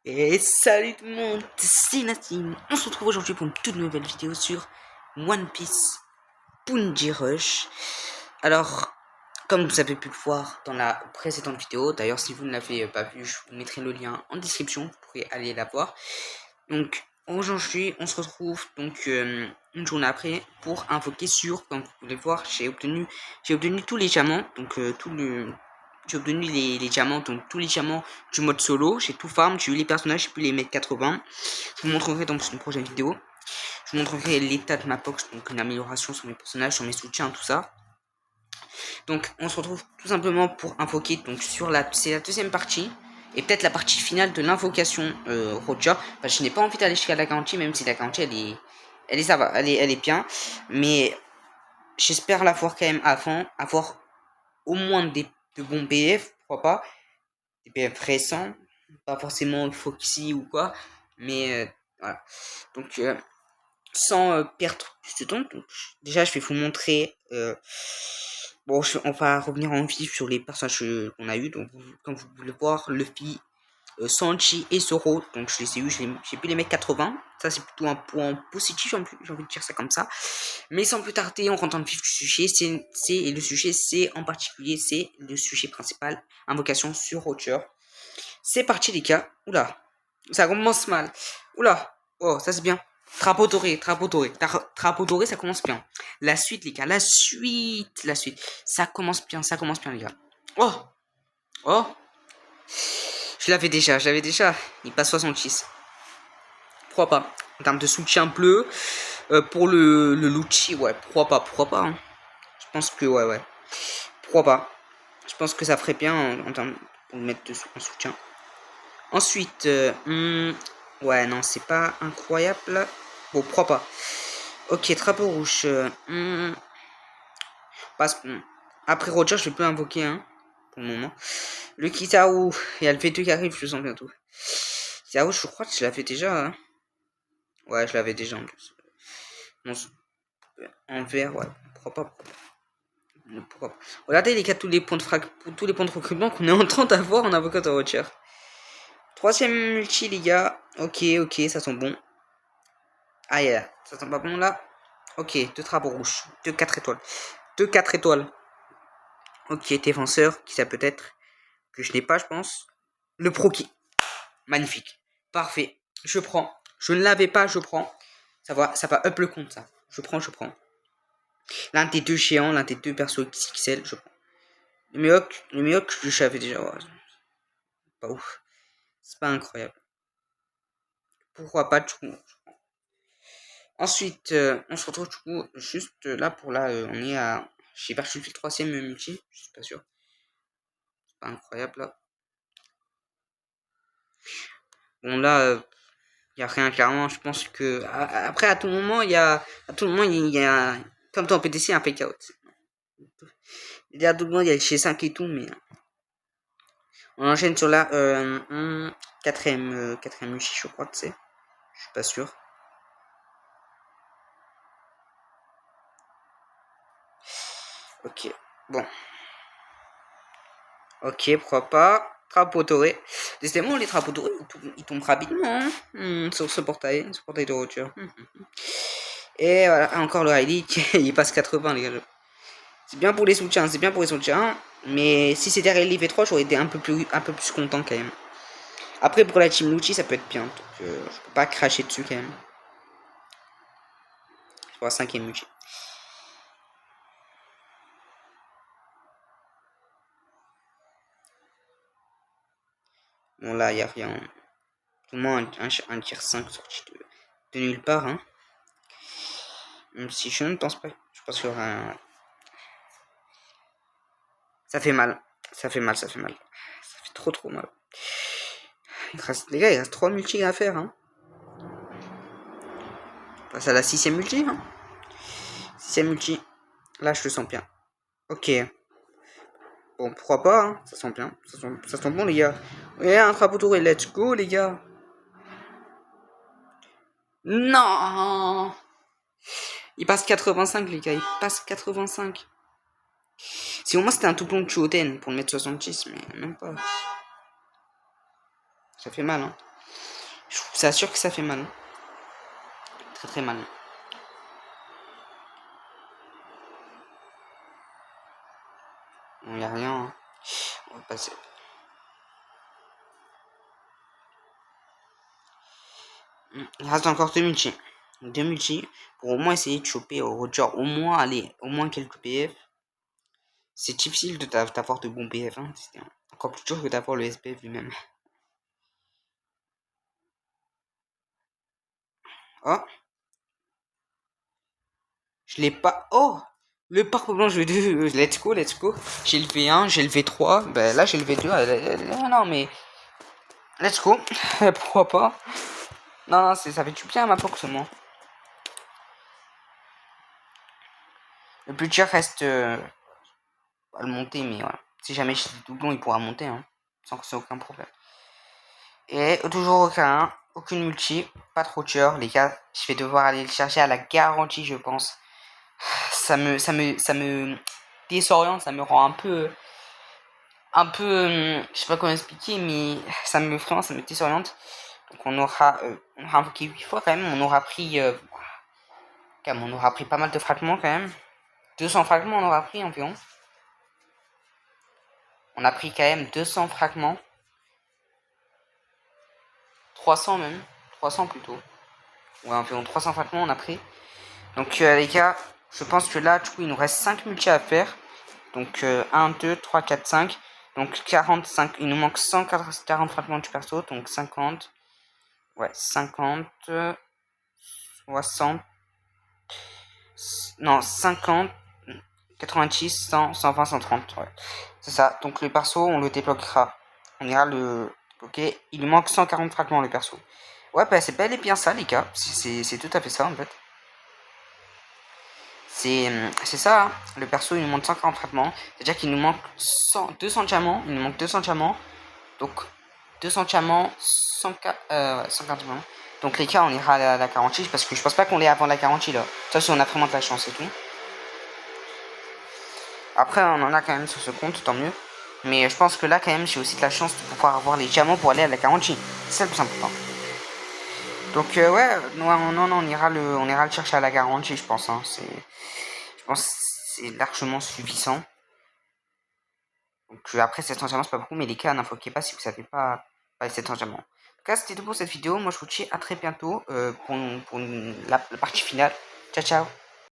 Et salut tout le monde, c'est Nassim. On se retrouve aujourd'hui pour une toute nouvelle vidéo sur One Piece Punji Rush. Alors, comme vous avez pu le voir dans la précédente vidéo, d'ailleurs si vous ne l'avez pas vu, je vous mettrai le lien en description, vous pourrez aller la voir. Donc aujourd'hui, on se retrouve donc une journée après pour invoquer sur, comme vous pouvez voir, j'ai obtenu tous les diamants, donc j'ai obtenu les diamants, donc tous les diamants du mode solo, j'ai tout farm, j'ai eu les personnages, j'ai pu les mettre 80. Je vous montrerai dans une prochaine vidéo. Je vous montrerai l'état de ma box, donc une amélioration sur mes personnages, sur mes soutiens, tout ça. Donc on se retrouve tout simplement pour invoquer, donc c'est la deuxième partie. Et peut-être la partie finale de l'invocation Roger. Parce que je n'ai pas envie d'aller jusqu'à la garantie, même si la garantie ça va, elle est bien. Mais j'espère la voir quand même avant, avoir au moins de bons PF, pourquoi pas. Des PF récents, pas forcément Foxy ou quoi. Mais voilà. Donc sans perdre plus de temps. Donc, déjà, je vais vous montrer. Bon, on va revenir en vif sur les personnages qu'on a eu. Donc, comme vous pouvez le voir, Luffy, Sanji et Zoro. Donc, je les ai eu. J'ai pu les mettre 80. Ça, c'est plutôt un point positif. J'ai envie de dire ça comme ça. Mais sans plus tarder, on rentre dans le vif du sujet. Le sujet, c'est en particulier, c'est le sujet principal. Invocation sur Roger. C'est parti, les gars. Oula, ça commence mal. Oula, oh, ça c'est bien. Drapeau doré, ça commence bien. La suite, les gars, la suite. Ça commence bien, les gars. Oh, oh. Je l'avais déjà. Il passe 66. Pourquoi pas? En termes de soutien bleu, pour le Lucci, ouais, pourquoi pas. Hein. Je pense que, ouais. Pourquoi pas? Je pense que ça ferait bien en termes pour le mettre en soutien. Ensuite, ouais, non, c'est pas incroyable. Bon, pourquoi pas. Ok, drapeau rouge. Après Roger, je vais plus invoquer, hein, pour le moment. Le Kizaru, il y a le V2 qui arrive, je le sens bientôt. Kizaru, je crois que je l'avais déjà. Hein. Ouais, je l'avais déjà en plus. Non, en vert, ouais, pourquoi pas. Regardez les gars, tous les points de recrutement qu'on est en train d'avoir en avocat de Roger. Troisième multi, les gars. Ok, ça sent bon. Ah, yeah. Ça sent pas bon là. Ok, 2 drapeaux rouges. 2 4 étoiles. 2 4 étoiles. Ok, défenseur, qui ça peut être. Que je n'ai pas, je pense. Le Proki. Magnifique. Parfait. Je prends. Je ne l'avais pas, je prends. Ça va up le compte, ça. Je prends. L'un des deux géants, l'un des deux persos XXL, je prends. Le Mihawk, je savais déjà. Ouais. Pas ouf. C'est pas incroyable. Pourquoi pas, du coup. Ensuite, on se retrouve du coup juste là pour là. On est à. J'ai perçu le troisième multi. Je suis pas sûr. C'est pas incroyable là. Bon là, il y a rien clairement. Je pense que après à tout moment il y a comme dans PTC un fake out. Il y a tout le monde il y a le chez 5 et tout, mais on enchaîne sur la quatrième multi je crois tu sais. Je suis pas sûr. Ok, bon. Ok, pourquoi pas. Drapeau doré. Décidément, les drapeaux dorés, ils tombent rapidement hein, sur ce portail de voiture. Et voilà, encore le highlight, il passe 80 les gars. C'est bien pour les soutiens, mais si c'était Rally V3, j'aurais été un peu plus content quand même. Après, pour la Team Lucci, ça peut être bien, donc je peux pas cracher dessus quand même. Pour la 5ème Lucci. Bon là, il n'y a rien. Tout le monde un tier 5 sorti de nulle part. Hein. Même si je ne pense pas. Je pense qu'il y aura un... Ça fait mal. Ça fait trop mal. Les gars, il reste 3 multi à faire. Hein. On passe à la 6ème multi. Hein. 6ème multi. Là, je le sens bien. Ok. Bon, pourquoi pas, hein. Ça sent bien. Ça sent bon, les gars. Ouais, un drapeau doré, let's go, les gars. Non. Il passe 85, les gars. Il passe 85. Si au moins c'était un tout de Choten pour le mettre 66, mais même pas. Ça fait mal, hein. Je vous assure que ça fait mal. Très très mal. Il n'y a rien. Hein. On va passer. Il reste encore 2 multi. 2 multi pour au moins essayer de choper Roger. Au moins, allez, au moins quelques PF. C'est difficile de t'avoir de bons PF. Hein. C'est encore plus dur que d'avoir le SPF lui-même. Oh, je l'ai pas. Oh, le parc blanc, je vais deux. Let's go, let's go. J'ai le V1, j'ai le V3. Ben là, j'ai le V2. Non, mais. Let's go. Pourquoi pas? Non, non, ça fait du bien à ma POC seulement. Le budget reste à le monter, mais voilà. Si jamais j'ai des doublons, il pourra monter, hein, sans que c'est aucun problème. Et toujours aucune multi, pas trop cher, les gars. Je vais devoir aller le chercher à la garantie, je pense. Ça me désoriente, ça me rend je sais pas comment expliquer, mais ça me désoriente. Donc on aura invoqué 8 fois quand même, on aura pris pas mal de fragments quand même. 200 fragments on aura pris environ. On a pris quand même 200 fragments. 300 même. 300 plutôt. Ouais, environ 300 fragments on a pris. Donc les gars, je pense que là, du coup, il nous reste 5 multi à faire. Donc 1, 2, 3, 4, 5. Donc 45. Il nous manque 140 fragments du perso. Donc 50. Ouais, 50. 60. Non, 50. 86, 100, 120, 130. Ouais. C'est ça. Donc le perso, on le débloquera. On ira le débloquer. Il nous manque 140 fragments le perso. Ouais, bah c'est bel et bien ça, les gars. C'est tout à fait ça, en fait. C'est ça, hein. Le perso, il nous manque 140 fragments. C'est-à-dire qu'il nous manque 200 diamants. Il nous manque 200 diamants. Donc, 200 diamants, 140 diamants. Donc, les gars, on ira à la 46 parce que je pense pas qu'on l'ait avant la 46 là. Ça, si on a vraiment de la chance et tout. Après, on en a quand même sur ce compte, tant mieux. Mais je pense que là, quand même, j'ai aussi de la chance de pouvoir avoir les diamants pour aller à la 46. C'est ça le plus important. Donc, ouais, non, on ira le chercher à la 46, je pense. Hein. Je pense que c'est largement suffisant. Donc, après, 700 diamants, c'est pas beaucoup, mais les cas, n'infoquez pas si vous savez pas les 700 diamants. En tout cas, c'était tout pour cette vidéo. Moi, je vous dis à très bientôt pour la partie finale. Ciao, ciao.